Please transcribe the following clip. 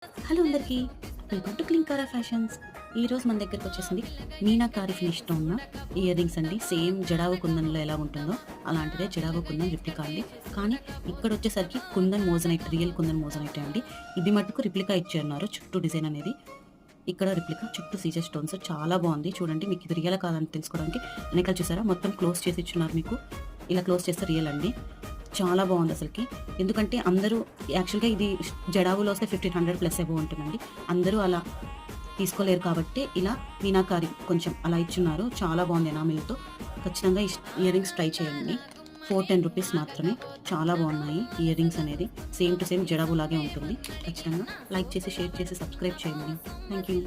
Hello అందరికీ, welcome to Klin Kaara fashions. ఈరోజు మన దగ్గరకు వచ్చేసింది మీనాకారి ఫినిష్తో ఉన్న ఇయర్ రింగ్స్ అండి. సేమ్ జడావు కుందన్లో ఎలా ఉంటుందో అలాంటిదే జడావు కుందన్ రిప్లికా అండి. కానీ ఇక్కడ వచ్చేసరికి kundan moissanite, real kundan moissanite అండి. ఇది మటుకు రిప్లికా ఇచ్చారు, చుట్టూ డిజైన్ అనేది. ఇక్కడ రిప్లికా చుట్టూ సీజర్ స్టోన్స్ చాలా బాగుంది. చూడండి, మీకు ఇది రియల్ కాదని తెలుసుకోవడానికి వెనకాల చూసారా మొత్తం క్లోజ్ చేసి ఇచ్చున్నారు. మీకు ఇలా క్లోజ్ చేస్తే రియల్ అండి. చాలా బాగుంది అసలుకి. ఎందుకంటే అందరూ యాక్చువల్గా ఇది జడావులో వస్తే 1500+ అబోవ్ ఉంటుందండి. అందరూ అలా తీసుకోలేరు కాబట్టి ఇలా మీనాకారి కొంచెం అలా ఇచ్చున్నారు. చాలా బాగుంది ఎనామిల్తో. ఖచ్చితంగా ఇయర్ రింగ్స్ ట్రై చేయండి. 410 రూపీస్ మాత్రమే. చాలా బాగున్నాయి ఇయర్ రింగ్స్ అనేది. సేమ్ టు సేమ్ జడావు లాగే ఉంటుంది. ఖచ్చితంగా లైక్ చేసి, షేర్ చేసి, సబ్స్క్రైబ్ చేయండి. Thank you.